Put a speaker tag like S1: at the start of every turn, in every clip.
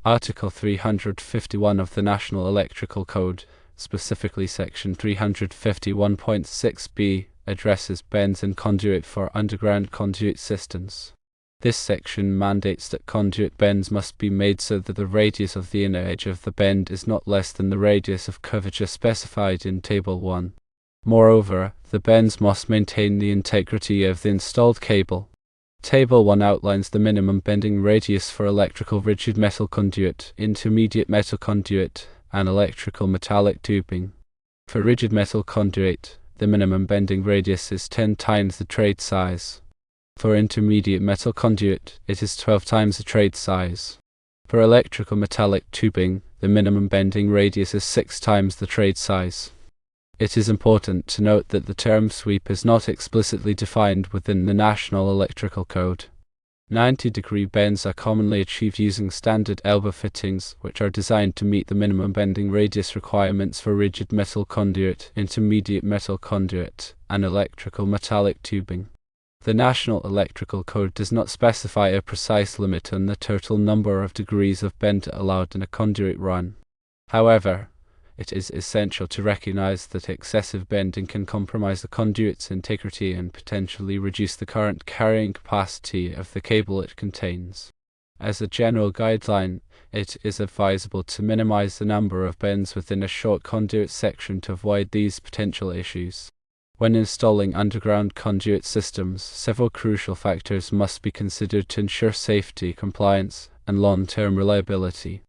S1: Article 351 of the National Electrical Code, specifically Section 351.6b, addresses bends in conduit for underground conduit systems. This section mandates that conduit bends must be made so that the radius of the inner edge of the bend is not less than the radius of curvature specified in Table 1. Moreover, the bends must maintain the integrity of the installed cable. Table 1 outlines the minimum bending radius for electrical rigid metal conduit, intermediate metal conduit, and electrical metallic tubing. For rigid metal conduit, the minimum bending radius is 10 times the trade size. For intermediate metal conduit, it is 12 times the trade size. For electrical metallic tubing, the minimum bending radius is 6 times the trade size. It is important to note that the term sweep is not explicitly defined within the National Electrical Code. 90-degree bends are commonly achieved using standard elbow fittings, which are designed to meet the minimum bending radius requirements for rigid metal conduit, intermediate metal conduit, and electrical metallic tubing. The National Electrical Code does not specify a precise limit on the total number of degrees of bend allowed in a conduit run. However, it is essential to recognize that excessive bending can compromise the conduit's integrity and potentially reduce the current carrying capacity of the cable it contains. As a general guideline, it is advisable to minimize the number of bends within a short conduit section to avoid these potential issues. When installing underground conduit systems, several crucial factors must be considered to ensure safety, compliance, and long-term reliability.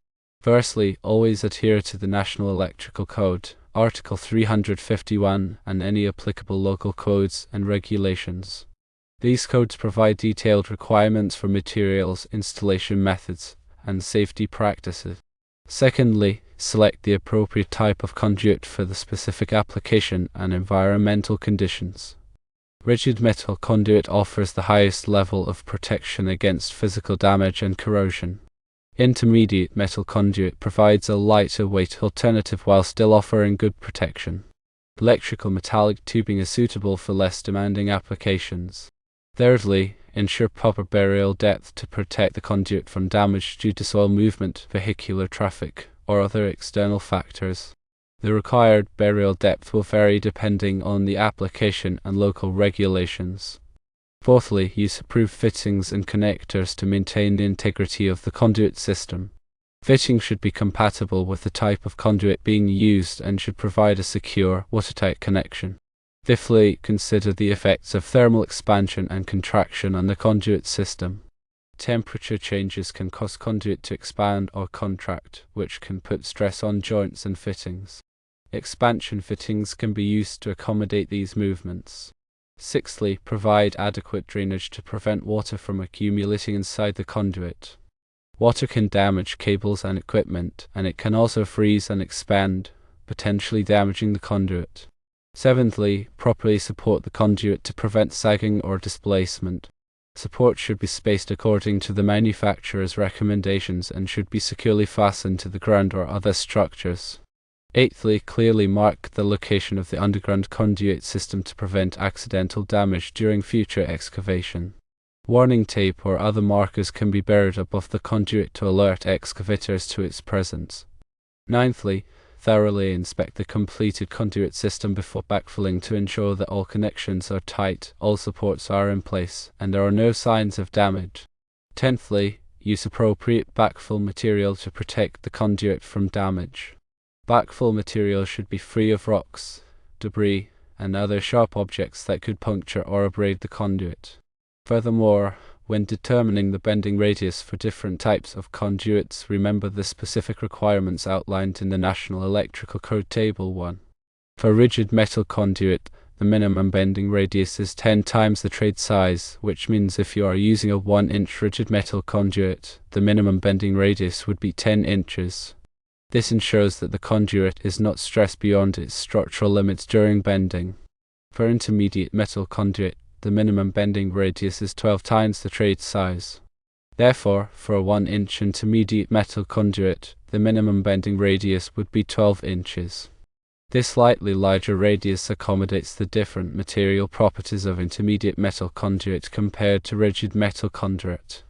S1: Firstly, always adhere to the National Electrical Code, Article 351, and any applicable local codes and regulations. These codes provide detailed requirements for materials, installation methods, and safety practices. Secondly, select the appropriate type of conduit for the specific application and environmental conditions. Rigid metal conduit offers the highest level of protection against physical damage and corrosion. Intermediate metal conduit provides a lighter weight alternative while still offering good protection. Electrical metallic tubing is suitable for less demanding applications. Thirdly, ensure proper burial depth to protect the conduit from damage due to soil movement, vehicular traffic, or other external factors. The required burial depth will vary depending on the application and local regulations. Fourthly, use approved fittings and connectors to maintain the integrity of the conduit system. Fittings should be compatible with the type of conduit being used and should provide a secure, watertight connection. Fifthly, consider the effects of thermal expansion and contraction on the conduit system. Temperature changes can cause conduit to expand or contract, which can put stress on joints and fittings. Expansion fittings can be used to accommodate these movements. Sixthly, provide adequate drainage to prevent water from accumulating inside the conduit. Water can damage cables and equipment, and it can also freeze and expand, potentially damaging the conduit. Seventhly, properly support the conduit to prevent sagging or displacement. Support should be spaced according to the manufacturer's recommendations and should be securely fastened to the ground or other structures. Eighthly, clearly mark the location of the underground conduit system to prevent accidental damage during future excavation. Warning tape or other markers can be buried above the conduit to alert excavators to its presence. Ninthly, thoroughly inspect the completed conduit system before backfilling to ensure that all connections are tight, all supports are in place, and there are no signs of damage. Tenthly, use appropriate backfill material to protect the conduit from damage. Backfill material should be free of rocks, debris, and other sharp objects that could puncture or abrade the conduit. Furthermore, when determining the bending radius for different types of conduits, remember the specific requirements outlined in the National Electrical Code Table 1. For rigid metal conduit, the minimum bending radius is 10 times the trade size, which means if you are using a 1-inch rigid metal conduit, the minimum bending radius would be 10 inches. This ensures that the conduit is not stressed beyond its structural limits during bending. For intermediate metal conduit, the minimum bending radius is 12 times the trade size. Therefore, for a 1-inch intermediate metal conduit, the minimum bending radius would be 12 inches. This slightly larger radius accommodates the different material properties of intermediate metal conduit compared to rigid metal conduit.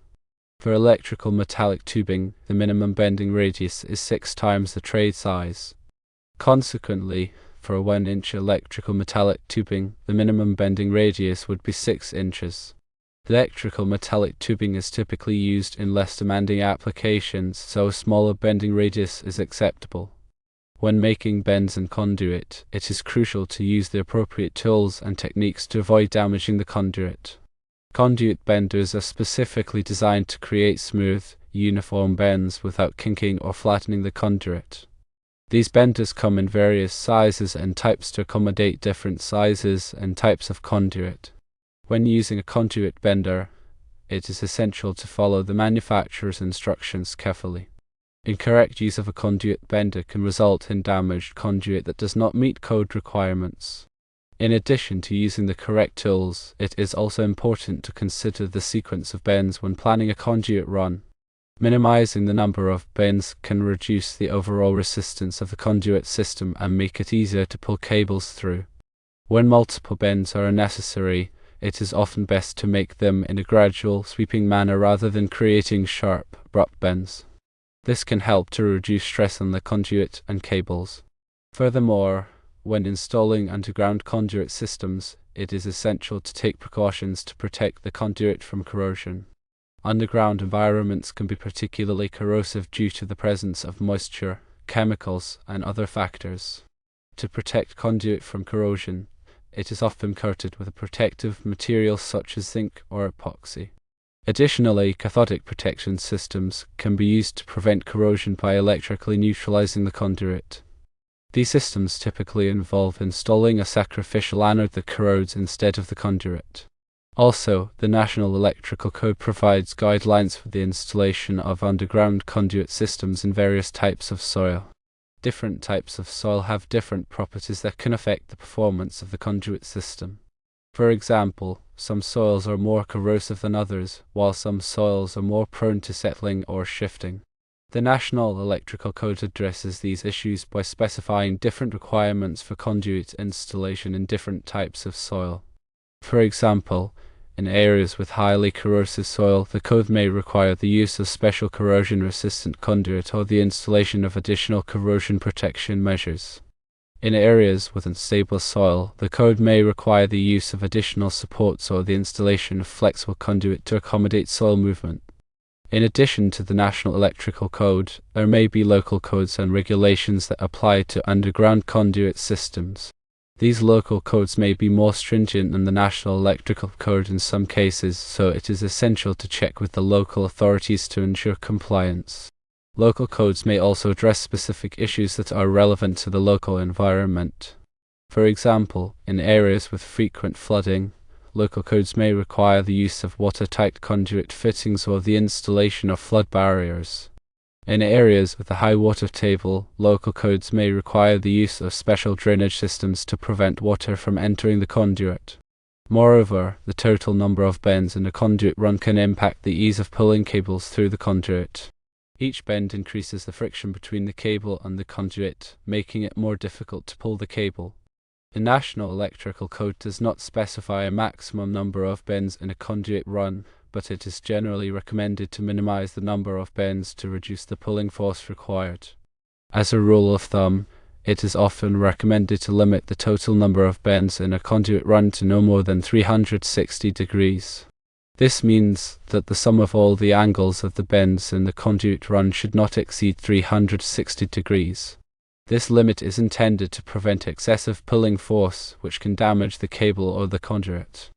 S1: For electrical metallic tubing, the minimum bending radius is 6 times the trade size. Consequently, for a 1-inch electrical metallic tubing, the minimum bending radius would be 6 inches. Electrical metallic tubing is typically used in less demanding applications, so a smaller bending radius is acceptable. When making bends in conduit, it is crucial to use the appropriate tools and techniques to avoid damaging the conduit. Conduit benders are specifically designed to create smooth, uniform bends without kinking or flattening the conduit. These benders come in various sizes and types to accommodate different sizes and types of conduit. When using a conduit bender, it is essential to follow the manufacturer's instructions carefully. Incorrect use of a conduit bender can result in damaged conduit that does not meet code requirements. In addition to using the correct tools, it is also important to consider the sequence of bends when planning a conduit run. Minimizing the number of bends can reduce the overall resistance of the conduit system and make it easier to pull cables through. When multiple bends are necessary, it is often best to make them in a gradual, sweeping manner rather than creating sharp, abrupt bends. This can help to reduce stress on the conduit and cables. Furthermore, when installing underground conduit systems, it is essential to take precautions to protect the conduit from corrosion. Underground environments can be particularly corrosive due to the presence of moisture, chemicals, and other factors. To protect conduit from corrosion, it is often coated with a protective material such as zinc or epoxy. Additionally, cathodic protection systems can be used to prevent corrosion by electrically neutralizing the conduit. These systems typically involve installing a sacrificial anode that corrodes instead of the conduit. Also, the National Electrical Code provides guidelines for the installation of underground conduit systems in various types of soil. Different types of soil have different properties that can affect the performance of the conduit system. For example, some soils are more corrosive than others, while some soils are more prone to settling or shifting. The National Electrical Code addresses these issues by specifying different requirements for conduit installation in different types of soil. For example, in areas with highly corrosive soil, the code may require the use of special corrosion-resistant conduit or the installation of additional corrosion protection measures. In areas with unstable soil, the code may require the use of additional supports or the installation of flexible conduit to accommodate soil movement. In addition to the National Electrical Code, there may be local codes and regulations that apply to underground conduit systems. These local codes may be more stringent than the National Electrical Code in some cases, so it is essential to check with the local authorities to ensure compliance. Local codes may also address specific issues that are relevant to the local environment. For example, in areas with frequent flooding, local codes may require the use of watertight conduit fittings or the installation of flood barriers. In areas with a high water table, local codes may require the use of special drainage systems to prevent water from entering the conduit. Moreover, the total number of bends in a conduit run can impact the ease of pulling cables through the conduit. Each bend increases the friction between the cable and the conduit, making it more difficult to pull the cable. The National Electrical Code does not specify a maximum number of bends in a conduit run, but it is generally recommended to minimize the number of bends to reduce the pulling force required. As a rule of thumb, it is often recommended to limit the total number of bends in a conduit run to no more than 360 degrees. This means that the sum of all the angles of the bends in the conduit run should not exceed 360 degrees. This limit is intended to prevent excessive pulling force, which can damage the cable or the conduit.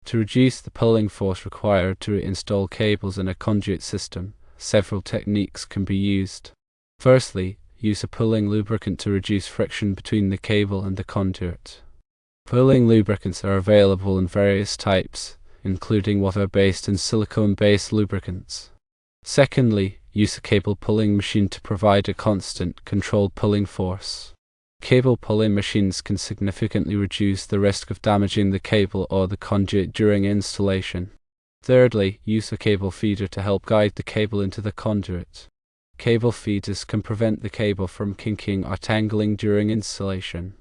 S1: To reduce the pulling force required to install cables in a conduit system, several techniques can be used. Firstly, use a pulling lubricant to reduce friction between the cable and the conduit. Pulling lubricants are available in various types, including water-based and silicone-based lubricants. Secondly, use a cable pulling machine to provide a constant, controlled pulling force. Cable pulling machines can significantly reduce the risk of damaging the cable or the conduit during installation. Thirdly, use a cable feeder to help guide the cable into the conduit. Cable feeders can prevent the cable from kinking or tangling during installation.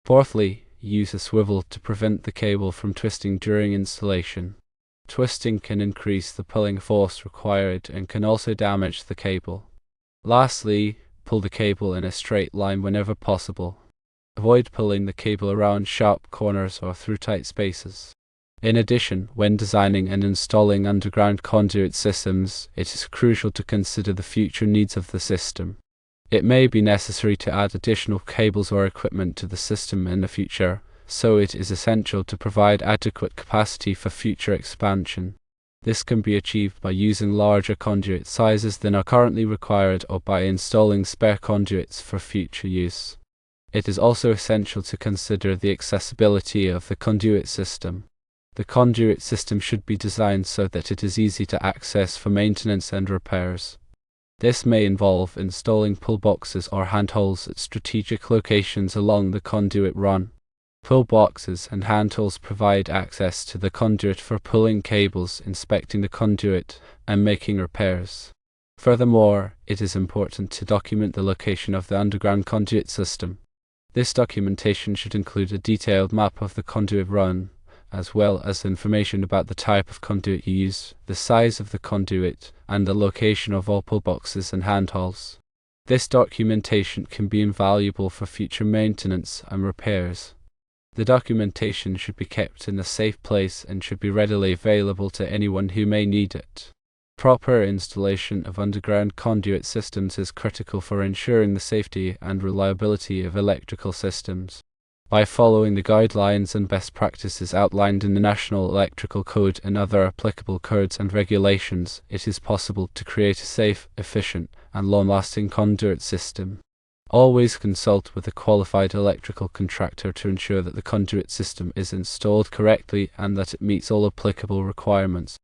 S1: Fourthly, use a swivel to prevent the cable from twisting during installation. Twisting can increase the pulling force required and can also damage the cable. Lastly, pull the cable in a straight line whenever possible. Avoid pulling the cable around sharp corners or through tight spaces. In addition, when designing and installing underground conduit systems, it is crucial to consider the future needs of the system. It may be necessary to add additional cables or equipment to the system in the future, so it is essential to provide adequate capacity for future expansion. This can be achieved by using larger conduit sizes than are currently required or by installing spare conduits for future use. It is also essential to consider the accessibility of the conduit system. The conduit system should be designed so that it is easy to access for maintenance and repairs. This may involve installing pull boxes or handholds at strategic locations along the conduit run. Pull boxes and handholds provide access to the conduit for pulling cables, inspecting the conduit, and making repairs. Furthermore, it is important to document the location of the underground conduit system. This documentation should include a detailed map of the conduit run, as well as information about the type of conduit used, the size of the conduit, and the location of all pull boxes and handholds. This documentation can be invaluable for future maintenance and repairs. The documentation should be kept in a safe place and should be readily available to anyone who may need it. Proper installation of underground conduit systems is critical for ensuring the safety and reliability of electrical systems. By following the guidelines and best practices outlined in the National Electrical Code and other applicable codes and regulations, it is possible to create a safe, efficient, and long-lasting conduit system. Always consult with a qualified electrical contractor to ensure that the conduit system is installed correctly and that it meets all applicable requirements.